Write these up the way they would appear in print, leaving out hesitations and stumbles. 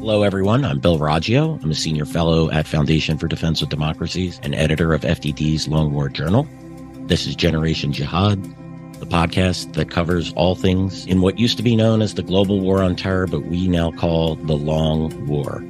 Hello, everyone. I'm Bill Raggio. I'm a senior fellow at Foundation for Defense of Democracies and editor of FDD's Long War Journal. This is Generation Jihad, the podcast that covers all things in what used to be known as the Global War on Terror, but we now call the Long War.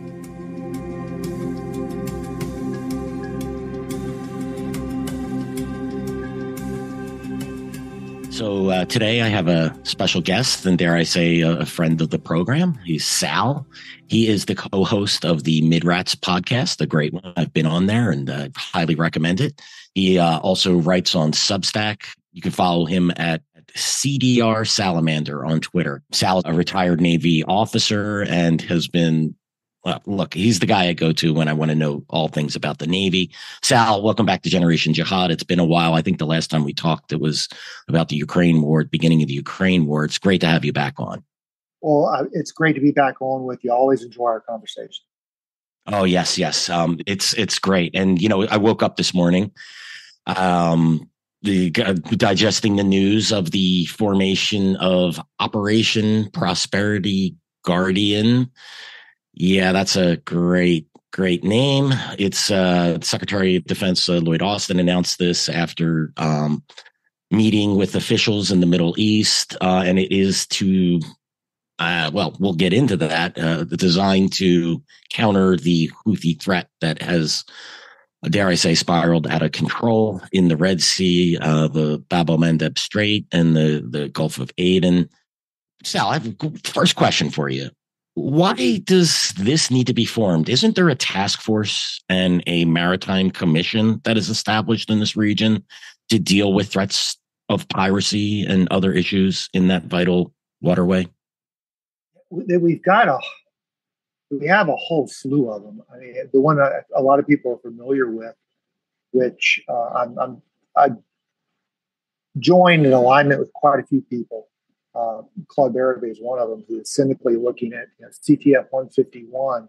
So today I have a special guest, and dare I say a friend of the program. He's Sal. He is the co-host of the Mid-Rats podcast, a great one. I've been on there and highly recommend it. He also writes on Substack. You can follow him at CDR Salamander on Twitter. Sal's a retired Navy officer and has been, well, look, he's the guy I go to when I want to know all things about the Navy. Sal, welcome back to Generation Jihad. It's been a while. I think the last time we talked, it was about the Ukraine war, beginning of the Ukraine war. It's great to have you back on. Well, it's great to be back on with you. I always enjoy our conversation. Oh, yes. It's great. And, you know, I woke up this morning, digesting the news of the formation of Operation Prosperity Guardian. Yeah, that's a great name. It's Secretary of Defense Lloyd Austin announced this after meeting with officials in the Middle East, and it is to, we'll get into that, designed to counter the Houthi threat that has, dare I say, spiraled out of control in the Red Sea, the Bab el-Mandeb Strait, and the Gulf of Aden. Sal, I have a first question for you. Why does this need to be formed? Isn't there a task force and a maritime commission that is established in this region to deal with threats of piracy and other issues in that vital waterway? We have a whole slew of them. I mean, the one that a lot of people are familiar with, which I joined in alignment with quite a few people. Claude Barabé is one of them, who is cynically looking at CTF 151.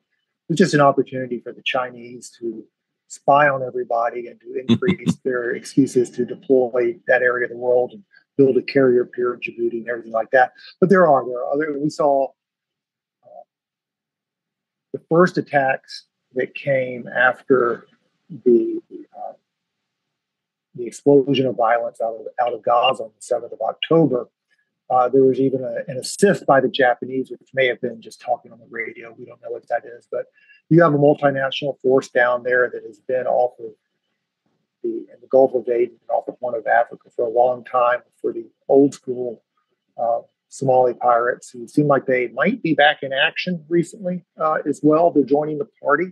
It's just an opportunity for the Chinese to spy on everybody and to increase their excuses to deploy that area of the world and build a carrier pier in Djibouti and everything like that. But there are other. We saw the first attacks that came after the explosion of violence out of Gaza on the 7th of October. There was even an assist by the Japanese, which may have been just talking on the radio. We don't know what that is. But you have a multinational force down there that has been off of in the Gulf of Aden and off of Horn of Africa for a long time for the old school Somali pirates, who seem like they might be back in action recently as well. They're joining the party.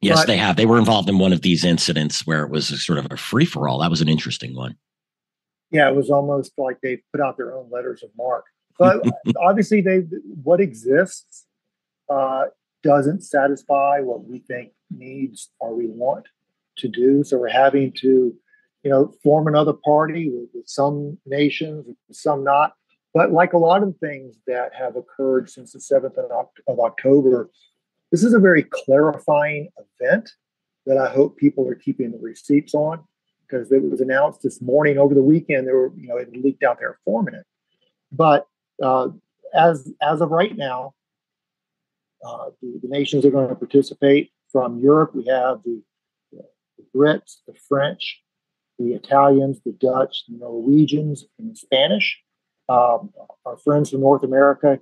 Yes, they have. They were involved in one of these incidents where it was a sort of a free-for-all. That was an interesting one. Yeah, it was almost like they put out their own letters of marque. But obviously, what exists doesn't satisfy what we think needs or we want to do. So we're having to, form another party with some nations, with some not. But like a lot of things that have occurred since the 7th of October, this is a very clarifying event that I hope people are keeping the receipts on. Because it was announced this morning over the weekend, it leaked out they're forming it. But as of right now, the nations are going to participate. From Europe, we have the Brits, the French, the Italians, the Dutch, the Norwegians, and the Spanish. Our friends from North America,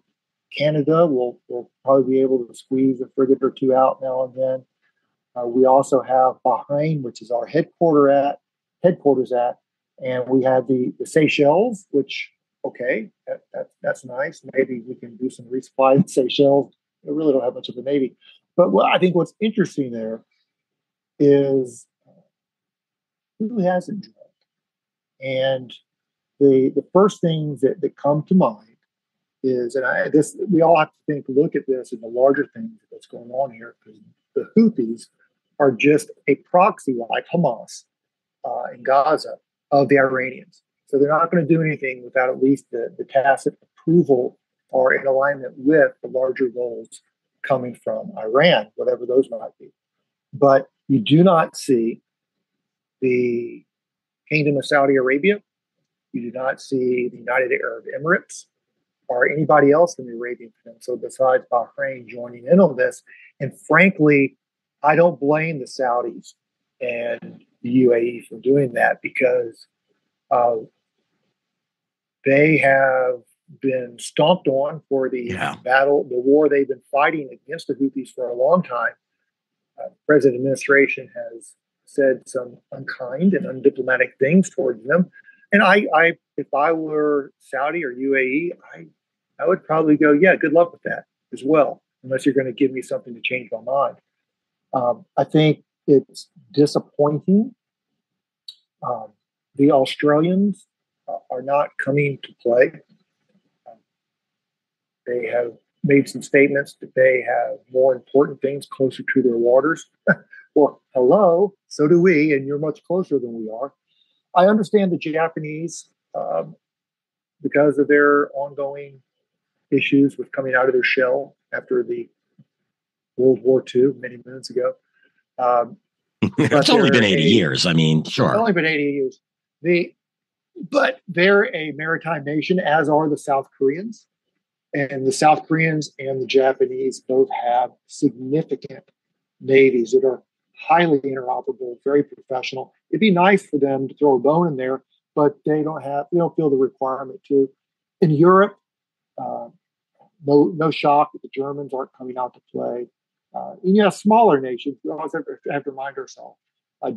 Canada, will probably be able to squeeze a frigate or two out now and then. We also have Bahrain, which is our headquarters at, and we have the Seychelles, which, okay, that's nice. Maybe we can do some resupply in Seychelles. They really don't have much of a navy. But I think what's interesting there is who hasn't joined. And the first things that come to mind is, we all have to look at this in the larger things that's going on here, because the Houthis are just a proxy like Hamas in Gaza of the Iranians. So they're not going to do anything without at least the tacit approval or in alignment with the larger goals coming from Iran, whatever those might be. But you do not see the Kingdom of Saudi Arabia. You do not see the United Arab Emirates or anybody else in the Arabian Peninsula besides Bahrain joining in on this. And frankly, I don't blame the Saudis and the UAE for doing that because uh, they have been stomped on for the the war they've been fighting against the Houthis for a long time. The President administration has said some unkind and undiplomatic things towards them. And if I were Saudi or UAE, I would probably go, yeah, good luck with that as well, unless you're going to give me something to change my mind. I think it's disappointing. The Australians are not coming to play. They have made some statements that they have more important things closer to their waters. Well, hello, so do we, and you're much closer than we are. I understand the Japanese, because of their ongoing issues with coming out of their shell after the World War II many moons ago. It's only been 80 years. I mean, sure. It's only been 80 years. But they're a maritime nation, as are the South Koreans. And the South Koreans and the Japanese both have significant navies that are highly interoperable, very professional. It'd be nice for them to throw a bone in there, but they don't feel the requirement to. In Europe, no shock that the Germans aren't coming out to play. And smaller nations, we always have to remind ourselves.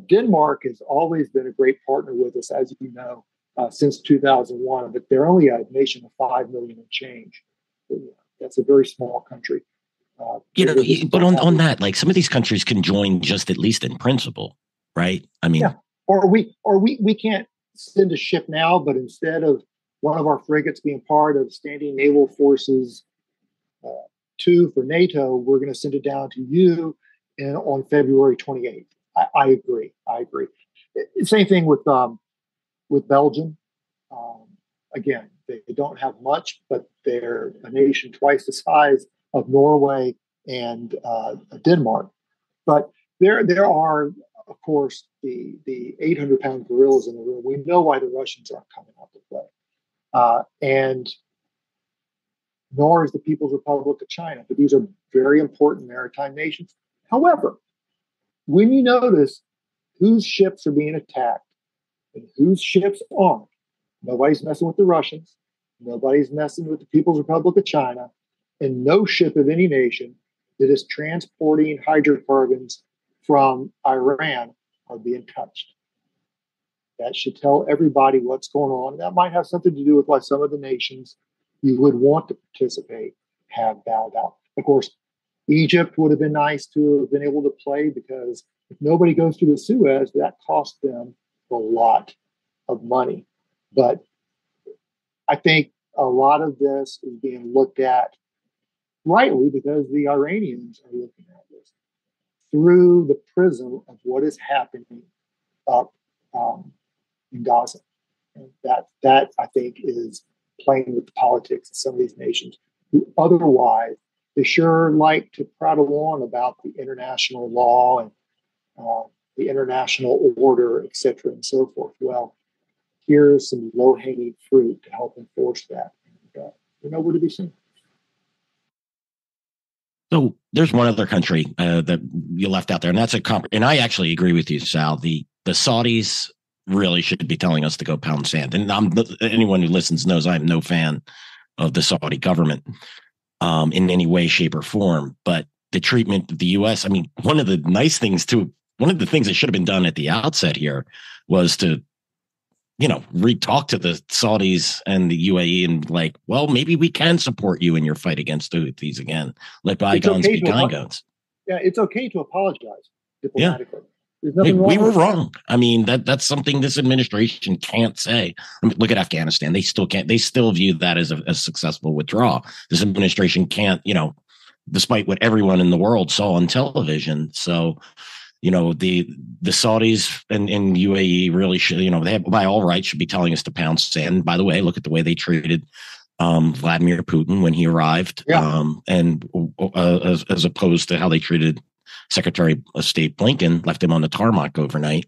Denmark has always been a great partner with us, as you know, since 2001, but they're only a nation of 5 million and change. That's a very small country. But on that, like some of these countries can join just at least in principle, right? I mean, or we can't send a ship now, but instead of one of our frigates being part of standing naval forces 2 for NATO, we're going to send it down to you on February 28th. I agree. Same thing with Belgium. Again, they don't have much, but they're a nation twice the size of Norway and Denmark. But there are, of course, the 800-pound gorillas in the room. We know why the Russians aren't coming out to play. And nor is the People's Republic of China. But these are very important maritime nations. However, when you notice whose ships are being attacked and whose ships aren't, nobody's messing with the Russians, nobody's messing with the People's Republic of China, and no ship of any nation that is transporting hydrocarbons from Iran are being touched. That should tell everybody what's going on. That might have something to do with why some of the nations you would want to participate have bowed out. Of course, Egypt would have been nice to have been able to play because if nobody goes through the Suez, that costs them a lot of money. But I think a lot of this is being looked at rightly because the Iranians are looking at this through the prism of what is happening up in Gaza. And that I think is playing with the politics of some of these nations who otherwise they sure like to prattle on about the international law and the international order, et cetera, and so forth. Well, here's some low-hanging fruit to help enforce that. And, they're nowhere to be seen. So there's one other country that you left out there, and that's and I actually agree with you, Sal. The Saudis really should be telling us to go pound sand. And anyone who listens knows I'm no fan of the Saudi government in any way, shape, or form. But the treatment of the U.S., I mean, one of the things that should have been done at the outset here was to, re-talk to the Saudis and the UAE and like, well, maybe we can support you in your fight against the Houthis again. Let bygones be bygones. Yeah, it's okay to apologize diplomatically. Yeah. There's nothing wrong. We were wrong. I mean, that's something this administration can't say. I mean, look at Afghanistan. They still can't. They still view that as a successful withdrawal. This administration can't, despite what everyone in the world saw on television. So, the Saudis and UAE really should, they have, by all rights should be telling us to pound sand. By the way, look at the way they treated Vladimir Putin when he arrived, and as opposed to how they treated Secretary of State Blinken, left him on the tarmac overnight.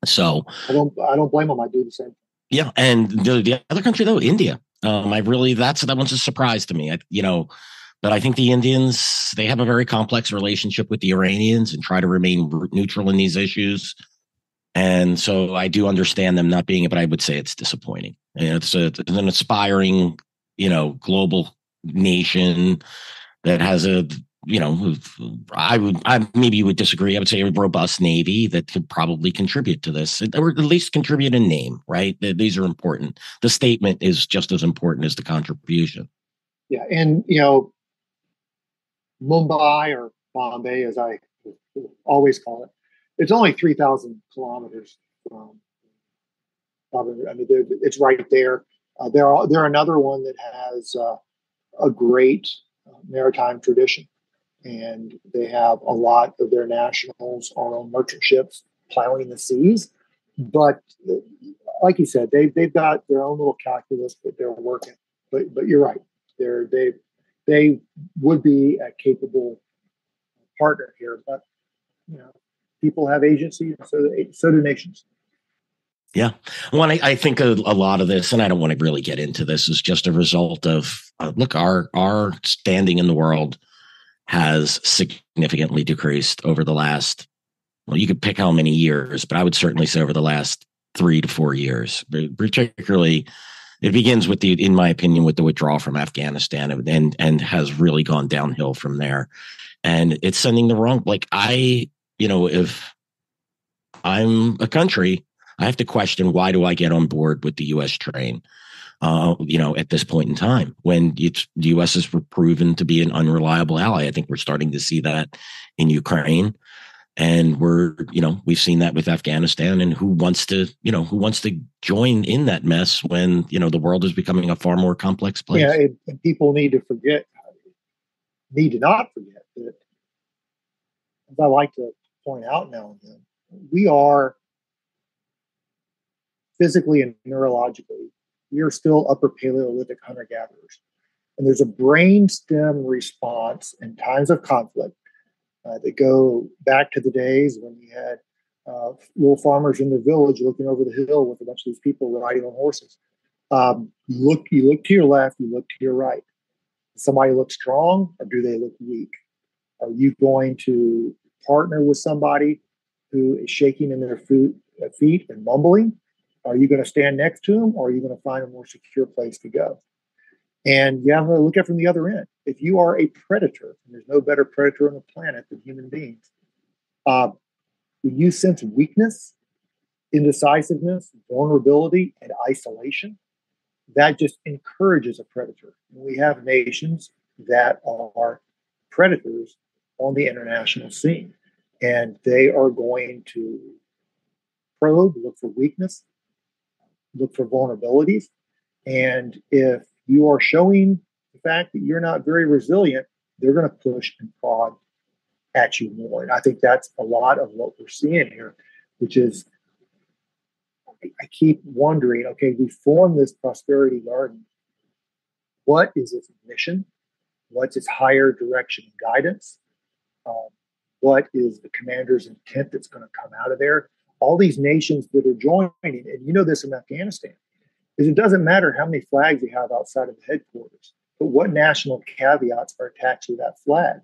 So I don't blame them. I do the same. Yeah, and the other country though, India. That one's a surprise to me. But I think the Indians, they have a very complex relationship with the Iranians and try to remain neutral in these issues. And so I do understand them not being it, but I would say it's disappointing. And it's an aspiring, global nation that has I maybe you would disagree. I would say a robust Navy that could probably contribute to this, or at least contribute in name, right? These are important. The statement is just as important as the contribution. Yeah. And, Mumbai, or Bombay, as I always call it, it's only 3,000 kilometers from. I mean, it's right there. They're another one that has a great maritime tradition, and they have a lot of their nationals on merchant ships plowing the seas. But like you said, they've got their own little calculus that they're working. But you're right. They would be a capable partner here, but people have agency, so do nations. Yeah. Well, I think a lot of this, and I don't want to really get into this, is just a result of look, our standing in the world has significantly decreased over the last. Well, you could pick how many years, but I would certainly say over the last 3 to 4 years. Particularly, it begins with in my opinion, with the withdrawal from Afghanistan, and has really gone downhill from there. And it's sending the wrong. If I'm a country, I have to question, why do I get on board with the U.S. train? At this point in time, when the U.S. has proven to be an unreliable ally. I think we're starting to see that in Ukraine. And we've seen that with Afghanistan, and who wants to join in that mess when, the world is becoming a far more complex place. Yeah. And people need to not forget that, as I like to point out now and then, we are physically and neurologically, we are still upper Paleolithic hunter-gatherers. And there's a brainstem response in times of conflict that go back to the days when you had little farmers in the village looking over the hill with a bunch of these people riding on horses. You look to your left, you look to your right. Does somebody look strong, or do they look weak? Are you going to partner with somebody who is shaking in their feet and mumbling? Are you going to stand next to them, or are you going to find a more secure place to go? And you have to look at it from the other end. If you are a predator, and there's no better predator on the planet than human beings, when you sense weakness, indecisiveness, vulnerability, and isolation, that just encourages a predator. And we have nations that are predators on the international scene, and they are going to probe, look for weakness, look for vulnerabilities. And if you are showing the fact that you're not very resilient, they're going to push and prod at you more. And I think that's a lot of what we're seeing here, which is, I keep wondering, okay, we formed this prosperity garden. What is its mission? What's its higher direction and guidance? What is the commander's intent that's going to come out of there? All these nations that are joining, and you know this in Afghanistan, is it doesn't matter how many flags you have outside of the headquarters, but what national caveats are attached to that flag.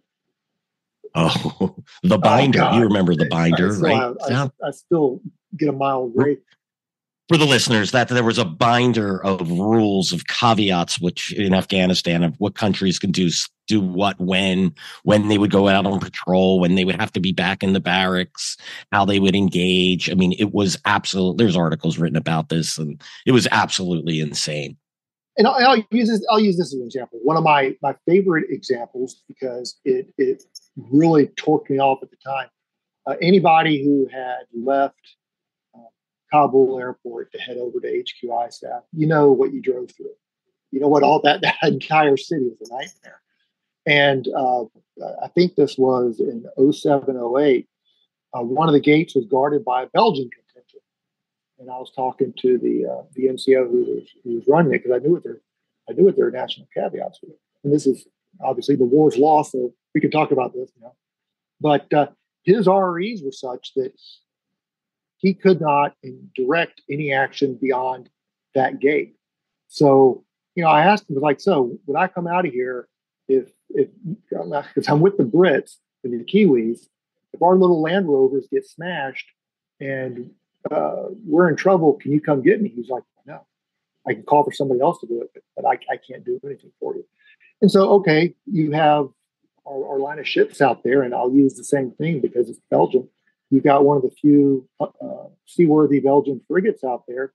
Oh, the binder. You remember the binder, right? I still get a mile away. For the listeners, that there was a binder of rules, of caveats, which in Afghanistan, of what countries can do what, when they would go out on patrol, when they would have to be back in the barracks, how they would engage. I mean, it was there's articles written about this, and it was absolutely insane. And I'll use this as an example. One of my favorite examples, because it really torqued me off at the time. Anybody who had left Kabul airport to head over to HQ ISAF, you know what you drove through. You know what all that entire city was a nightmare. And I think this was in 07, 08. One of the gates was guarded by a Belgian contingent. And I was talking to the NCO who was running it, because I knew what their national caveats were. And this is obviously the war's lost, so we can talk about this now. But his REs were such that he could not direct any action beyond that gate. So I asked him, like, so when I come out of here, if because I'm with the Brits and the Kiwis, if our little Land Rovers get smashed and we're in trouble, can you come get me? He's like, no, I can call for somebody else to do it, but I can't do anything for you. And so, okay, you have our line of ships out there, and I'll use the same thing because it's Belgium. You've got one of the few seaworthy Belgian frigates out there,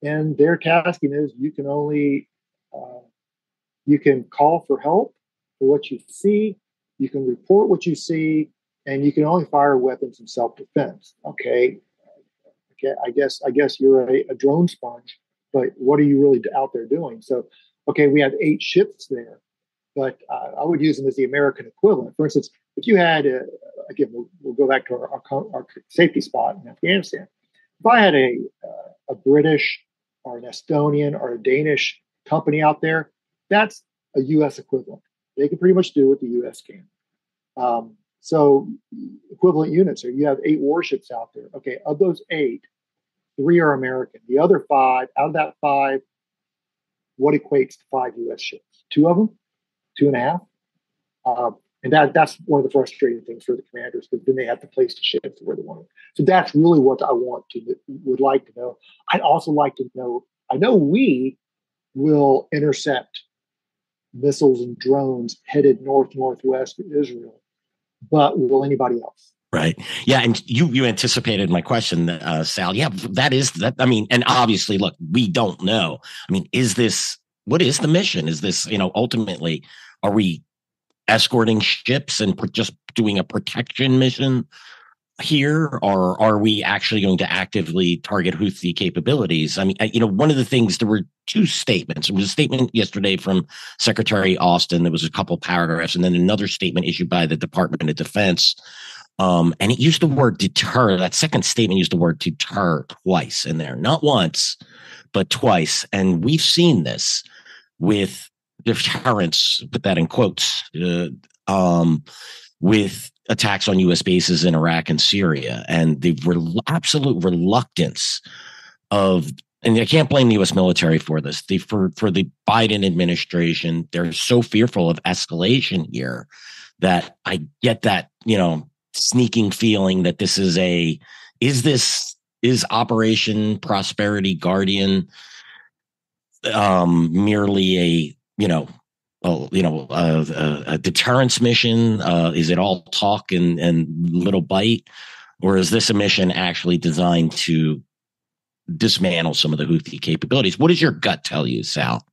and their tasking is uh, you can call for help for what you see, you can report what you see, and you can only fire weapons in self-defense. Okay, I guess you're a drone sponge, but what are you really out there doing? So, okay, we have 8 ships there, but I would use them as the American equivalent. For instance, if you had, again, we'll go back to our safety spot in Afghanistan. If I had a British or an Estonian or a Danish company out there, that's a U.S. equivalent. They can pretty much do what the U.S. can. So equivalent units. So you have 8 warships out there. Okay, of those 8, 3 are American. The other 5, out of that 5, what equates to 5 U.S. ships? 2 of them, 2.5. And that's one of the frustrating things for the commanders, because then they have to place the ships where they want them. So that's really what I would like to know. I'd also like to know. I know we will intercept missiles and drones headed northwest to Israel, but will anybody else? Right. Yeah. And you anticipated my question, Sal. Yeah, that is that. I mean, and obviously, look, we don't know. I mean, what is the mission? Is this, ultimately, are we escorting ships and just doing a protection mission here, or are we actually going to actively target Houthi capabilities? I mean, one of the things, there were 2 statements. There was a statement yesterday from Secretary Austin. There was a couple paragraphs, and then another statement issued by the Department of Defense. And it used the word deter. That second statement used the word deter twice in there, not once, but twice. And we've seen this with deterrence, put that in quotes, with attacks on U.S. bases in Iraq and Syria, and the absolute reluctance of, and I can't blame the U.S. military for this. For the Biden administration, they're so fearful of escalation here that I get that, sneaking feeling that this is Operation Prosperity Guardian merely a deterrence mission? Is it all talk and little bite, or is this a mission actually designed to dismantle some of the Houthi capabilities? What does your gut tell you, Sal?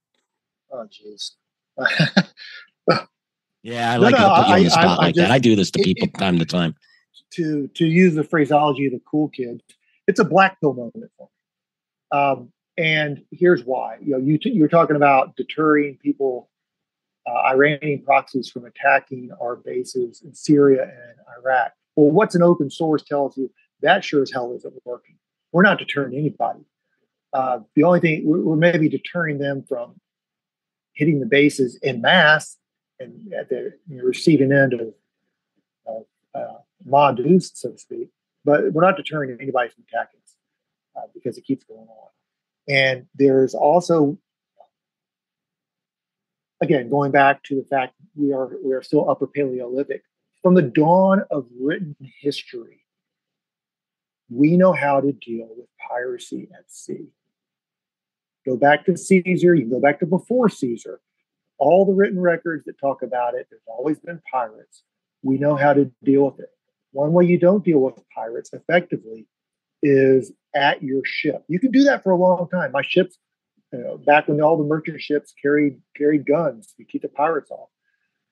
Oh, jeez. Yeah, I like to put you on the spot like that. I do this to people time to time. To use the phraseology of the cool kids, it's a black pill moment for me. And here's why. You're talking about deterring people, Iranian proxies, from attacking our bases in Syria and Iraq. Well, what's an open source tells you that sure as hell isn't working. We're not deterring anybody. The only thing we're maybe deterring them from hitting the bases en masse and at the receiving end of Ma Deuce, so to speak. But we're not deterring anybody from attacking us because it keeps going on. And there's also, again, going back to the fact we are still Upper Paleolithic. From the dawn of written history, we know how to deal with piracy at sea. Go back to Caesar, you can go back to before Caesar. All the written records that talk about it, there's always been pirates. We know how to deal with it. One way you don't deal with pirates effectively is at your ship. You can do that for a long time. My ships, back when all the merchant ships carried guns to keep the pirates off.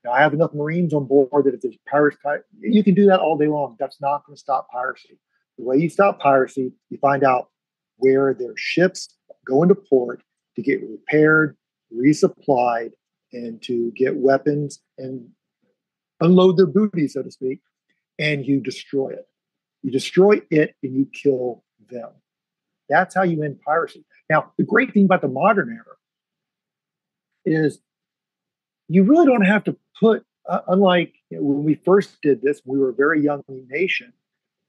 Now, I have enough Marines on board that if there's pirates, you can do that all day long. That's not going to stop piracy. The way you stop piracy, you find out where their ships go into port to get repaired, resupplied, and to get weapons and unload their booty, so to speak, and you destroy it. You destroy it and you kill them. That's how you end piracy. Now, the great thing about the modern era is you really don't have to put, unlike when we first did this, we were a very young nation,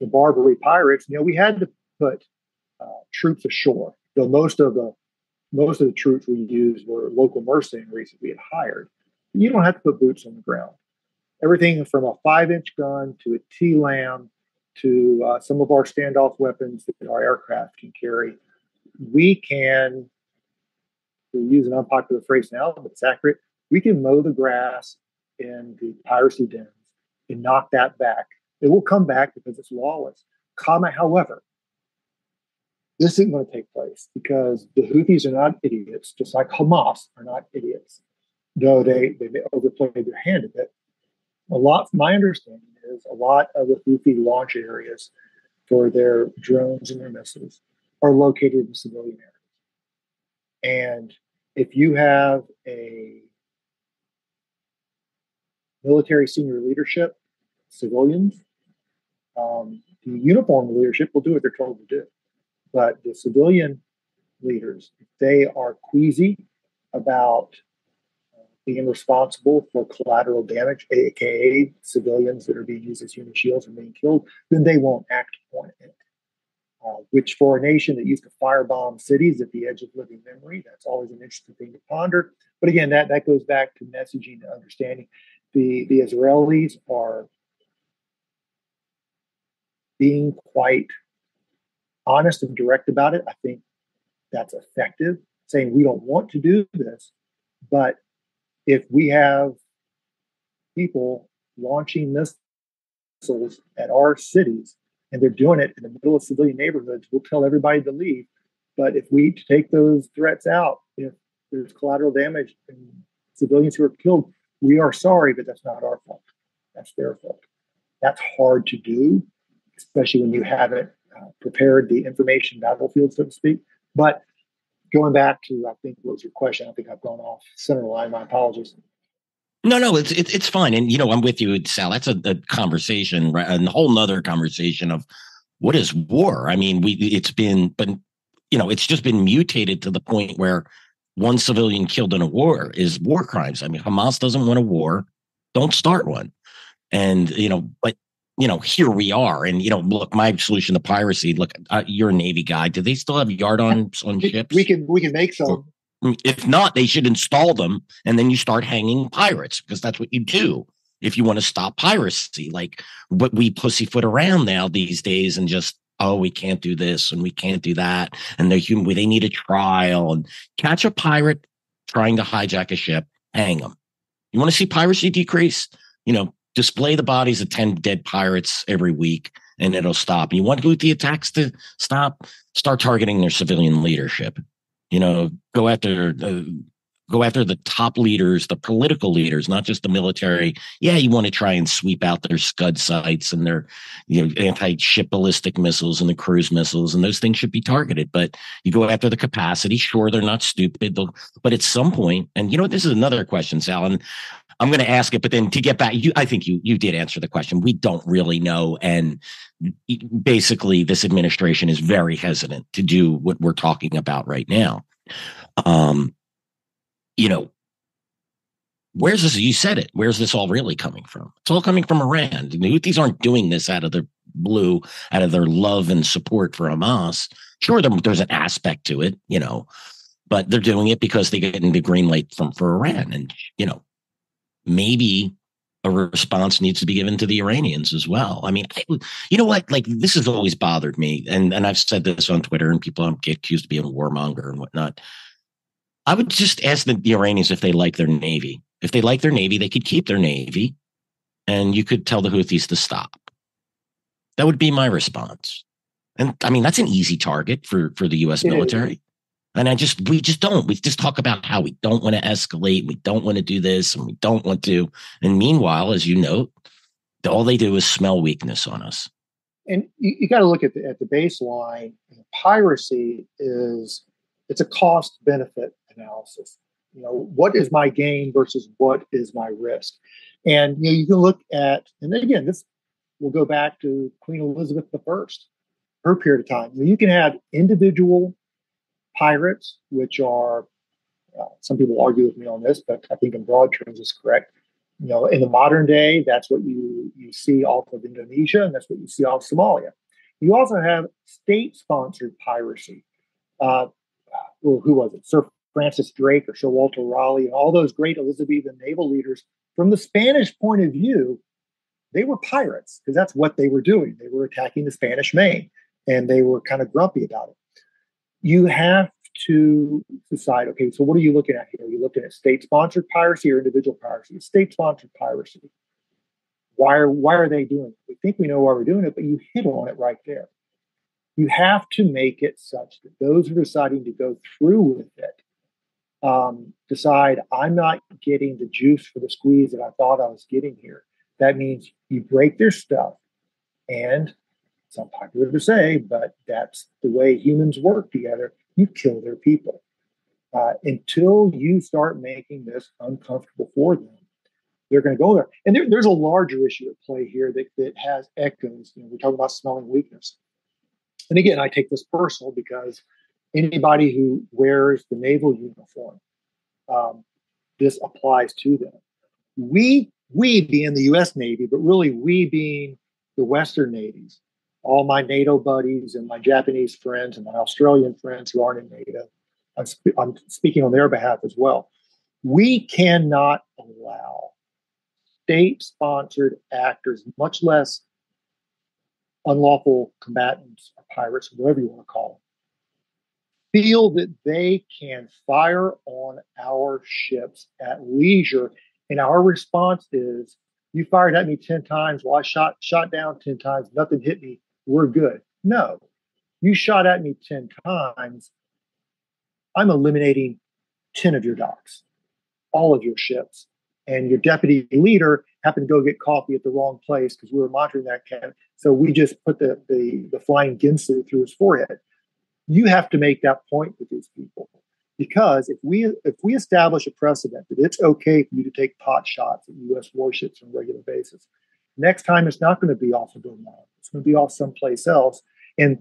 the Barbary pirates, we had to put troops ashore. Though most of the most of the troops we used were local mercenaries that we had hired. You don't have to put boots on the ground. Everything from a 5-inch gun to a T-LAM to some of our standoff weapons that our aircraft can carry. We can, to use an unpopular phrase now, but it's accurate, we can mow the grass in the piracy dens and knock that back. It will come back because it's lawless. However, this isn't going to take place because the Houthis are not idiots, just like Hamas are not idiots, though they overplayed their hand a bit. My understanding is a lot of the Houthi launch areas for their drones and their missiles are located in civilian areas. And if you have a military senior leadership, civilians, the uniformed leadership will do what they're told to do. But the civilian leaders, if they are queasy about being responsible for collateral damage, aka civilians that are being used as human shields and being killed, then they won't act upon it. Which for a nation that used to firebomb cities at the edge of living memory, that's always an interesting thing to ponder. But again, that goes back to messaging and understanding. The Israelis are being quite honest and direct about it. I think that's effective, saying we don't want to do this, but if we have people launching missiles at our cities and they're doing it in the middle of civilian neighborhoods, we'll tell everybody to leave. But if we take those threats out, if there's collateral damage and civilians who are killed, we are sorry, but that's not our fault. That's their fault. That's hard to do, especially when you haven't prepared the information battlefield, so to speak. But going back to, I think, what was your question? I think I've gone off center line. My apologies. No, it's fine. And, I'm with you, Sal. That's a conversation, a whole nother conversation of what is war? I mean, it's just been mutated to the point where one civilian killed in a war is war crimes. I mean, Hamas doesn't want a war. Don't start one. And, but here we are. And, look, my solution to piracy, look, you're a Navy guy. Do they still have yardarms on ships? We can make some. If not, they should install them. And then you start hanging pirates because that's what you do if you want to stop piracy. Like what we pussyfoot around now these days and just, we can't do this and we can't do that. And they need a trial and catch a pirate trying to hijack a ship, hang them. You want to see piracy decrease? Display the bodies of 10 dead pirates every week and it'll stop. You want Houthi attacks to stop? Start targeting their civilian leadership. Go after the top leaders, the political leaders, not just the military. Yeah, you want to try and sweep out their Scud sites and their anti-ship ballistic missiles and the cruise missiles, and those things should be targeted. But you go after the capacity. Sure, they're not stupid, but at some point, and this is another question, Sal, and I'm going to ask it, but then to get back, I think you did answer the question. We don't really know. And basically, this administration is very hesitant to do what we're talking about right now. Where's this? You said it. Where's this all really coming from? It's all coming from Iran. The Houthis aren't doing this out of their blue, out of their love and support for Hamas. Sure, there's an aspect to it, but they're doing it because they get the green light for Iran. And, maybe a response needs to be given to the Iranians as well. I mean, you know what? Like, this has always bothered me. And I've said this on Twitter and people get accused of being a warmonger and whatnot. I would just ask the Iranians if they like their Navy. If they like their Navy, they could keep their Navy and you could tell the Houthis to stop. That would be my response. And I mean, that's an easy target for the U.S. military. And we just talk about how we don't want to escalate. We don't want to do this and we don't want to. And meanwhile, as you note, all they do is smell weakness on us. And you got to look at the baseline. Piracy it's a cost benefit analysis. What is my gain versus what is my risk? And you can look at, and then again, this will go back to Queen Elizabeth I, her period of time. You can have individual pirates, which are, some people argue with me on this, but I think in broad terms is correct. In the modern day, that's what you see off of Indonesia, and that's what you see off Somalia. You also have state-sponsored piracy. well, who was it? Sir Francis Drake or Sir Walter Raleigh, and all those great Elizabethan naval leaders. From the Spanish point of view, they were pirates because that's what they were doing. They were attacking the Spanish Main, and they were kind of grumpy about it. You have to decide, okay, so what are you looking at here? Are you looking at state-sponsored piracy or individual piracy? State-sponsored piracy. Why are they doing it? We think we know why we're doing it, but you hit on it right there. You have to make it such that those who are deciding to go through with it decide, I'm not getting the juice for the squeeze that I thought I was getting here. That means you break their stuff, and it's unpopular to say, but that's the way humans work together. You kill their people. Until you start making this uncomfortable for them, they're going to go there. And there's a larger issue at play here that has echoes. We're talking about smelling weakness. And again, I take this personal because anybody who wears the naval uniform, this applies to them. We being the U.S. Navy, but really we being the Western navies, all my NATO buddies and my Japanese friends and my Australian friends who aren't in NATO, I'm speaking on their behalf as well. We cannot allow state-sponsored actors, much less unlawful combatants or pirates, whatever you want to call them, feel that they can fire on our ships at leisure. And our response is, you fired at me 10 times, well, I shot down 10 times, nothing hit me, we're good. No, you shot at me 10 times, I'm eliminating 10 of your docks, all of your ships. And your deputy leader happened to go get coffee at the wrong place because we were monitoring that camp. So we just put the flying Ginsu through his forehead. You have to make that point with these people, because if we establish a precedent that it's okay for you to take pot shots at U.S. warships on a regular basis, next time it's not going to be off of Oman. It's going to be off someplace else. And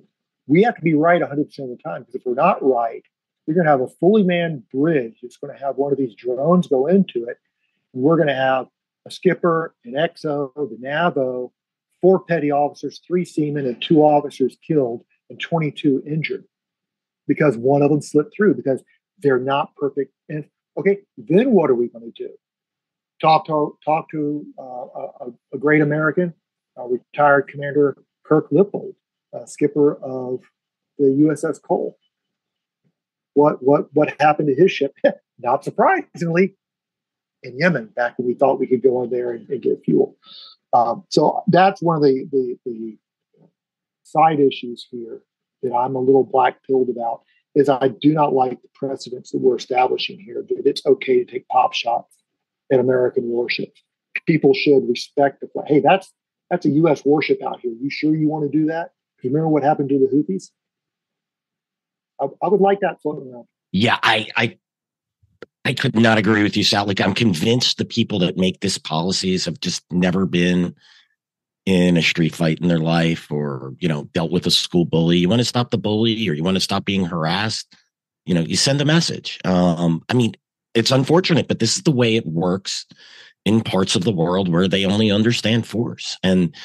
we have to be right 100% of the time, because if we're not right, we're going to have a fully manned bridge that's going to have one of these drones go into it. And we're going to have a skipper, an XO, the NAVO, 4 petty officers, 3 seamen, and 2 officers killed and 22 injured because one of them slipped through because they're not perfect. And okay, then what are we going to do? Talk to a great American, retired Commander Kirk Lippold, skipper of the USS Cole. What happened to his ship? Not surprisingly, in Yemen, back when we thought we could go in there and get fuel. So that's one of the side issues here that I'm a little black-pilled about, is I do not like the precedents that we're establishing here, that it's okay to take pop shots at American warships. People should respect the flag. Hey, that's a U.S. warship out here. You sure you want to do that? Because remember what happened to the Houthis? I would like that floating around. Yeah, I could not agree with you, Sal. Like, I'm convinced the people that make this policies have just never been in a street fight in their life, or, dealt with a school bully. You want to stop the bully, or you want to stop being harassed, you send a message. It's unfortunate, but this is the way it works in parts of the world where they only understand force. And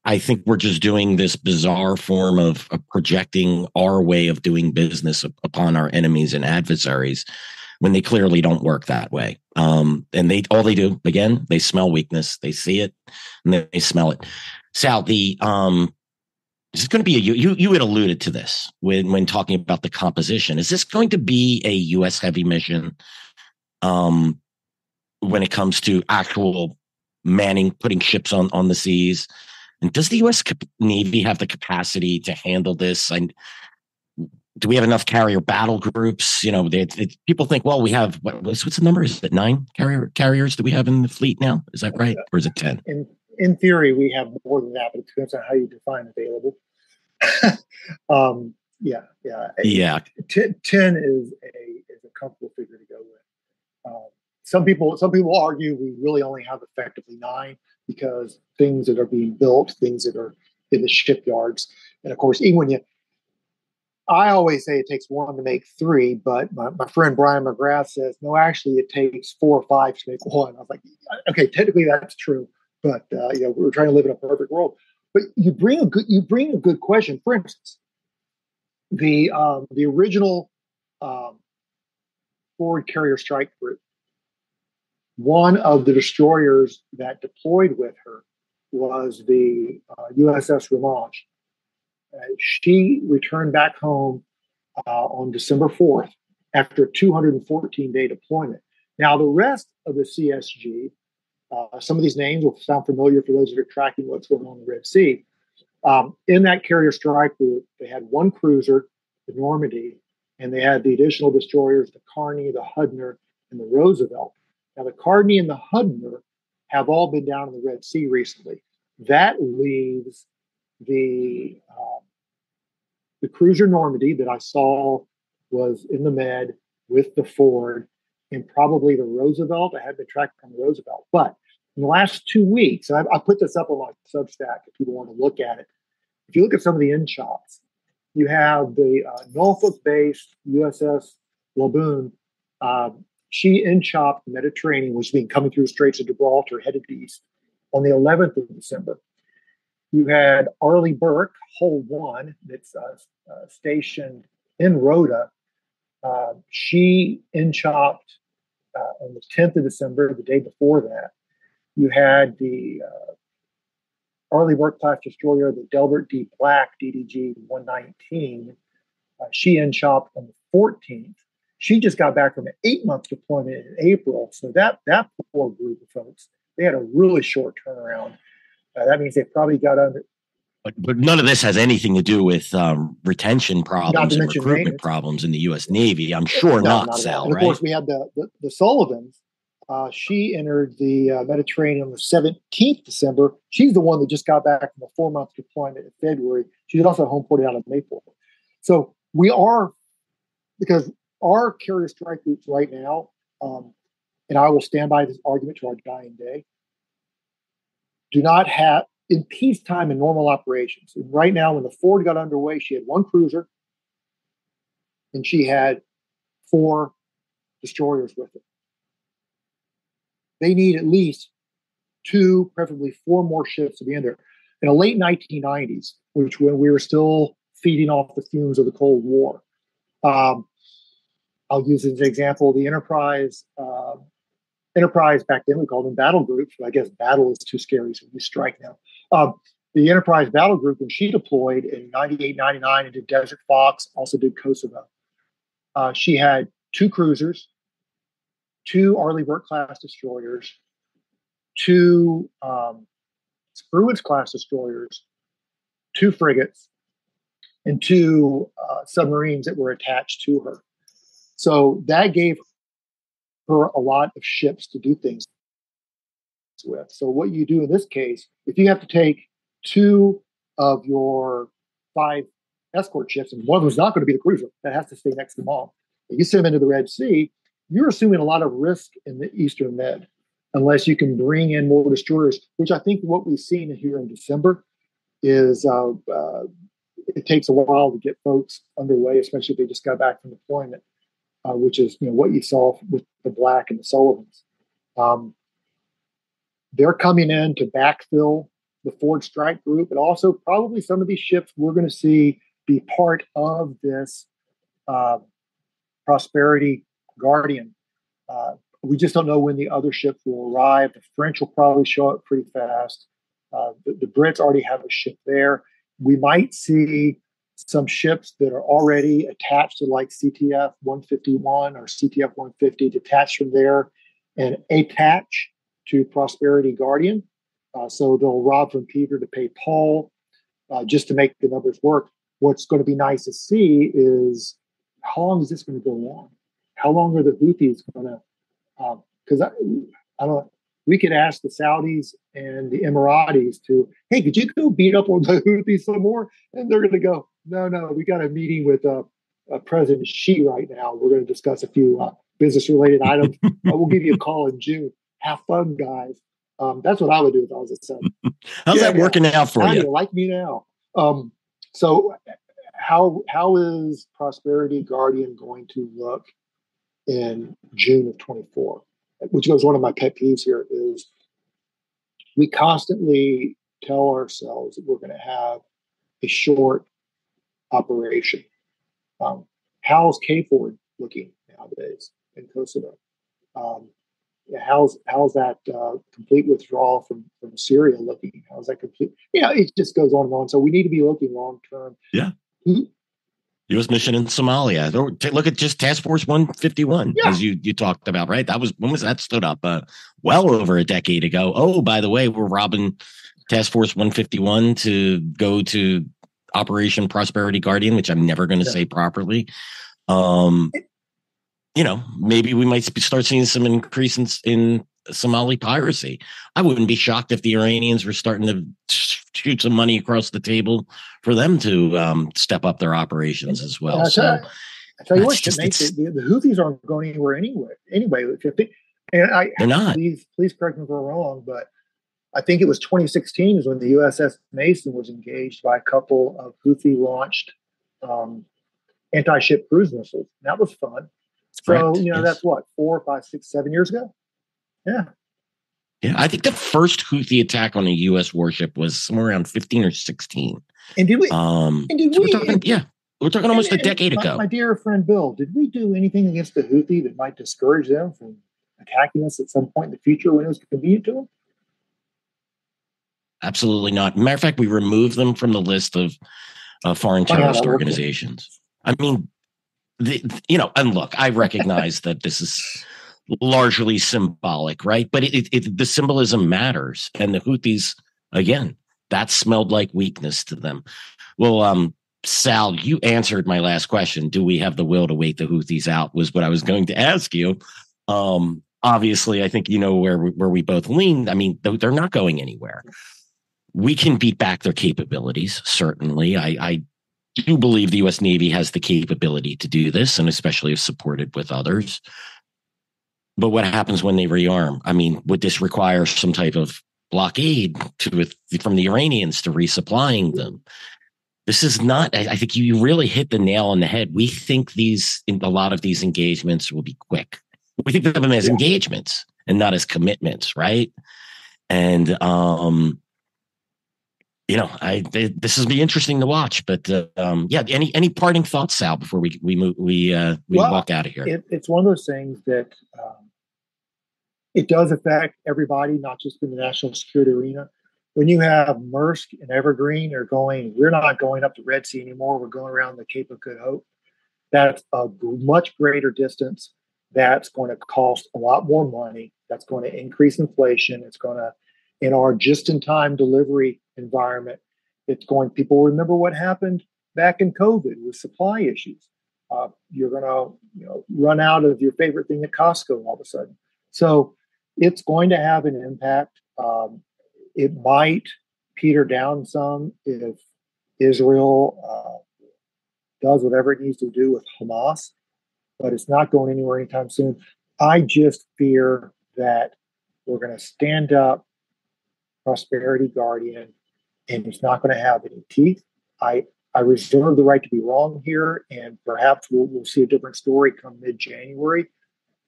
I think we're just doing this bizarre form of projecting our way of doing business upon our enemies and adversaries, when they clearly don't work that way. And all they do, again, they smell weakness. They see it and they smell it. Sal, this is going to be you had alluded to this when talking about the composition. Is this going to be a U.S. heavy mission when it comes to actual manning, putting ships on the seas? And does the U.S. Navy have the capacity to handle this? And do we have enough carrier battle groups? People think, well, we have, what's the number? Is it 9 carriers that we have in the fleet now? Is that right? Or is it 10? In theory, we have more than that, but it depends on how you define available. Yeah. 10 is a comfortable figure to go with. Some people argue we really only have effectively 9, because things that are being built, things that are in the shipyards. And of course, even I always say it takes 1 to make 3, but my friend Brian McGrath says, no, actually it takes 4 or 5 to make 1. I was like, okay, technically that's true, but we're trying to live in a perfect world. But you bring a good question. For instance, The original um, forward carrier strike group, one of the destroyers that deployed with her was the USS Ramage. She returned back home on December 4th after a 214-day deployment. Now, the rest of the CSG, some of these names will sound familiar for those that are tracking what's going on in the Red Sea. In that carrier strike group, they had one cruiser, the Normandy, and they had the additional destroyers, the Carney, the Hudner, and the Roosevelt. Now, the Carney and the Hudner have all been down in the Red Sea recently. That leaves the cruiser Normandy that I saw was in the Med with the Ford, and probably the Roosevelt. I had been tracking on the Roosevelt. But in the last 2 weeks, and I put this up on my Substack if people want to look at it. If you look at some of the in shots, you have the Norfolk-based USS Laboon. She in chopped the Mediterranean, which means coming through the Straits of Gibraltar, headed east on the 11th of December. You had Arleigh Burke, Hull 1, that's stationed in Rhoda. She in chopped on the 10th of December, the day before that. You had the Arleigh Burke class destroyer, the Delbert D. Black, DDG 119. She in chopped on the 14th. She just got back from an 8-month deployment in April. So that poor group of folks, they had a really short turnaround. That means they probably got under. But none of this has anything to do with retention problems and recruitment problems in the U.S. Navy. I'm sure not, Sal, and of course, we had the Sullivans. She entered the Mediterranean on the 17th December. She's the one that just got back from a 4-month deployment in February. She's also home ported out of Mayport. So we are, because our carrier strike groups right now, and I will stand by this argument to our dying day, do not have, in peacetime and normal operations. And right now, when the Ford got underway, she had one cruiser and she had 4 destroyers with it. They need at least 2, preferably 4 more ships to be in there. In the late 1990s, which when we were still feeding off the fumes of the Cold War, I'll use as an example the Enterprise. Enterprise back then, we called them battle groups, but I guess battle is too scary, so we strike now. The Enterprise battle group, when she deployed in 98, 99 into Desert Fox, also did Kosovo. She had 2 cruisers, 2 Arleigh Burke class destroyers, 2 Spruance class destroyers, 2 frigates, and 2 submarines that were attached to her. So that gave her a lot of ships to do things with. So what you do in this case, if you have to take 2 of your 5 escort ships, and one of them is not going to be the cruiser, that has to stay next to the mom, you send them into the Red Sea, you're assuming a lot of risk in the Eastern Med, unless you can bring in more destroyers, which I think what we've seen here in December is it takes a while to get folks underway, especially if they just got back from deployment, which is what you saw with the Black and the Sullivans. They're coming in to backfill the Ford strike group, and also probably some of these ships we're going to see be part of this Prosperity Guardian. We just don't know when the other ships will arrive. The French will probably show up pretty fast. The Brits already have a ship there. We might see some ships that are already attached to like CTF 151 or CTF 150 detached from there and attach to Prosperity Guardian. So they'll rob from Peter to pay Paul just to make the numbers work. What's going to be nice to see is how long is this going to go on? How long are the Houthis going to? Because I don't. We could ask the Saudis and the Emiratis to, hey, could you go beat up on the Houthis some more? And they're going to go, no, we got a meeting with President Xi right now. We're going to discuss a few business-related items. We'll give you a call in June. Have fun, guys. That's what I would do if I was a son. How's that working out for you? How do you like me now? So how is Prosperity Guardian going to look in June of 24? Which goes one of my pet peeves here is we constantly tell ourselves that we're going to have a short operation. How's KFOR looking nowadays in Kosovo? Um, how's that complete withdrawal from Syria looking? How's that complete? It just goes on and on. So we need to be looking long term. Yeah. U.S. mission in Somalia. Look at just Task Force 151, as you talked about, right? When was that stood up? Well over a decade ago. Oh, by the way, we're robbing Task Force 151 to go to Operation Prosperity Guardian, which I'm never going to say properly. Maybe we might start seeing some increase in Somali piracy. I wouldn't be shocked if the Iranians were starting to shoot some money across the table for them to step up their operations as well. I tell you what, the Houthis aren't going anywhere anyway. They're not. Please correct me if I'm wrong, but I think it was 2016 is when the USS Mason was engaged by a couple of Houthi-launched anti-ship cruise missiles. That was fun. So, that's what, 4, 5, 6, 7 years ago? Yeah. Yeah, I think the first Houthi attack on a U.S. warship was somewhere around 15 or 16. And did we? We're talking almost a decade ago. My dear friend Bill, did we do anything against the Houthi that might discourage them from attacking us at some point in the future when it was convenient to them? Absolutely not. Matter of fact, we removed them from the list of foreign terrorist organizations. I mean, and look, I recognize that this is largely symbolic, right? But the symbolism matters. And the Houthis, again, that smelled like weakness to them. Well, Sal, you answered my last question. Do we have the will to wait the Houthis out was what I was going to ask you. Obviously, I think where we both lean. I mean, they're not going anywhere. We can beat back their capabilities, certainly. I do believe the U.S. Navy has the capability to do this, and especially if supported with others. But what happens when they rearm? I mean, would this require some type of blockade from the Iranians to resupplying them? This is not, I think you really hit the nail on the head. We think a lot of these engagements will be quick. We think of them as engagements and not as commitments, right? And, this will be interesting to watch, but any parting thoughts, Sal, before we walk out of here? It's one of those things that it does affect everybody, not just in the national security arena. When you have Maersk and Evergreen are we're not going up the Red Sea anymore. We're going around the Cape of Good Hope. That's a much greater distance. That's going to cost a lot more money. That's going to increase inflation. It's going to, in our just-in-time delivery environment, people remember what happened back in COVID with supply issues. You're going to run out of your favorite thing at Costco all of a sudden. So it's going to have an impact. It might peter down some if Israel does whatever it needs to do with Hamas, but it's not going anywhere anytime soon. I just fear that we're going to stand up Prosperity Guardian, and it's not going to have any teeth. I reserve the right to be wrong here, and perhaps we'll see a different story come mid-January.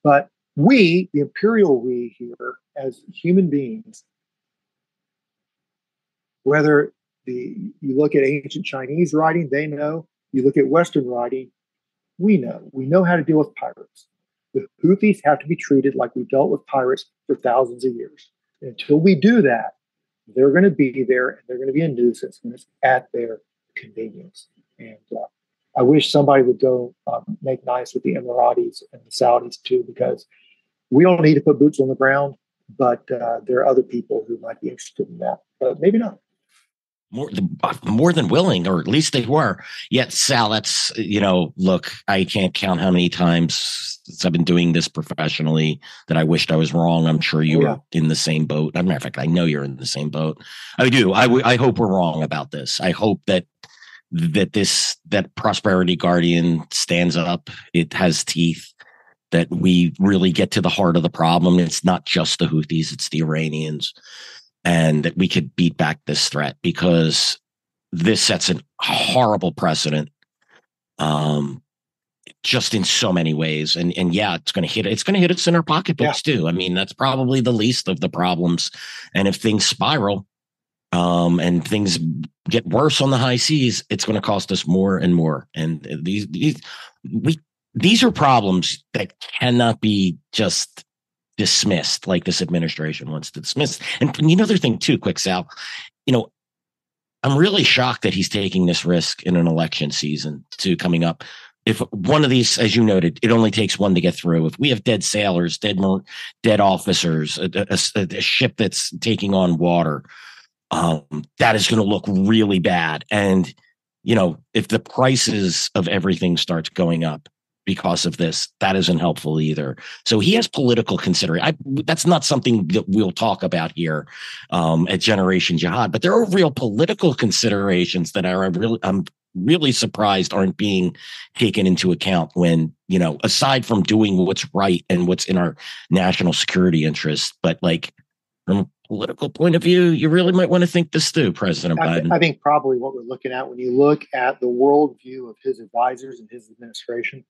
But we, the imperial we here, as human beings, whether you look at ancient Chinese writing, they know. You look at Western writing, we know. We know how to deal with pirates. The Houthis have to be treated like we've dealt with pirates for thousands of years. And until we do that, they're going to be there, and they're going to be a nuisance, and it's at their convenience. And I wish somebody would go make nice with the Emiratis and the Saudis too, because we don't need to put boots on the ground, but there are other people who might be interested in that, but maybe not. More than willing, or at least they were. Yet, Sal, that's, look, I can't count how many times since I've been doing this professionally that I wished I was wrong. I'm sure you were in the same boat. As a matter of fact, I know you're in the same boat. I do. I hope we're wrong about this. I hope that Prosperity Guardian stands up. It has teeth, that we really get to the heart of the problem. It's not just the Houthis, it's the Iranians. And that we could beat back this threat, because this sets a horrible precedent, just in so many ways. And it's going to hit. It's going to hit us in our pocketbooks too. I mean, that's probably the least of the problems. And if things spiral, and things get worse on the high seas, it's going to cost us more and more. And these are problems that cannot be just dismissed like this administration wants to dismiss. And the other thing too, quick Sal, I'm really shocked that he's taking this risk in an election season coming up. If one of these, as you noted, it only takes one to get through. If we have dead sailors, dead officers, a ship that's taking on water, that is going to look really bad. And, if the prices of everything starts going up because of this, that isn't helpful either. So he has political consideration. That's not something that we'll talk about here at Generation Jihad, but there are real political considerations that I'm really surprised aren't being taken into account when, aside from doing what's right and what's in our national security interests, but like from a political point of view, you really might want to think this through, President Biden. I think probably what we're looking at when you look at the worldview of his advisors and his administration,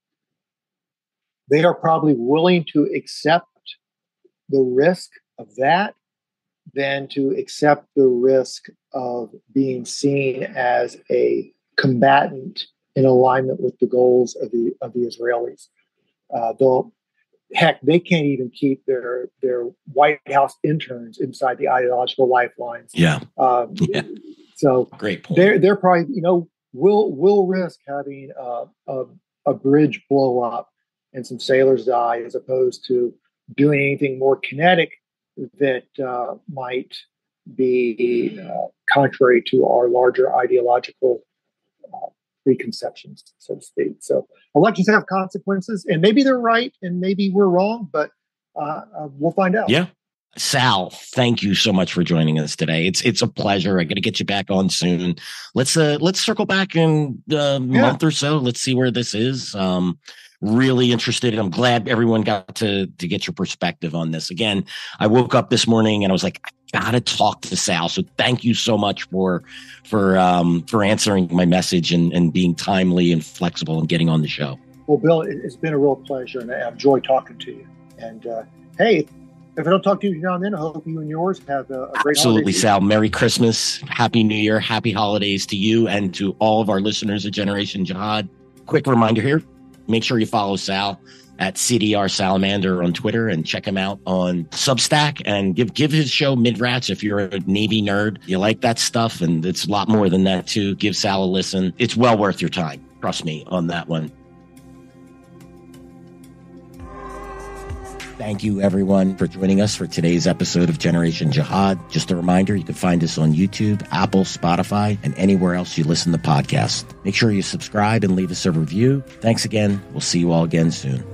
they are probably willing to accept the risk of that than to accept the risk of being seen as a combatant in alignment with the goals of the Israelis. They can't even keep their White House interns inside the ideological lifelines. Yeah. So great point. They're probably will risk having a bridge blow up and some sailors die as opposed to doing anything more kinetic that might be contrary to our larger ideological preconceptions, so to speak. So elections have consequences, and maybe they're right and maybe we're wrong, but we'll find out. Yeah. Sal, thank you so much for joining us today. It's a pleasure. I got to get you back on soon. Let's circle back in a month or so. Let's see where this is. Really interested. I'm glad everyone got to get your perspective on this. Again, I woke up this morning and I was like, I gotta talk to Sal. So thank you so much for answering my message and being timely and flexible and getting on the show. Well, Bill, it's been a real pleasure, and I've enjoyed talking to you. And hey, if I don't talk to you now and then, I hope you and yours have a great Absolutely, Sal. Merry Christmas, Happy New Year, Happy Holidays to you and to all of our listeners at Generation Jihad. Quick reminder here. Make sure you follow Sal at CDR Salamander on Twitter and check him out on Substack and give his show Mid-Rats. If you're a Navy nerd, you like that stuff, and it's a lot more than that too. Give Sal a listen. It's well worth your time. Trust me on that one. Thank you, everyone, for joining us for today's episode of Generation Jihad. Just a reminder, you can find us on YouTube, Apple, Spotify, and anywhere else you listen to podcasts. Make sure you subscribe and leave us a review. Thanks again. We'll see you all again soon.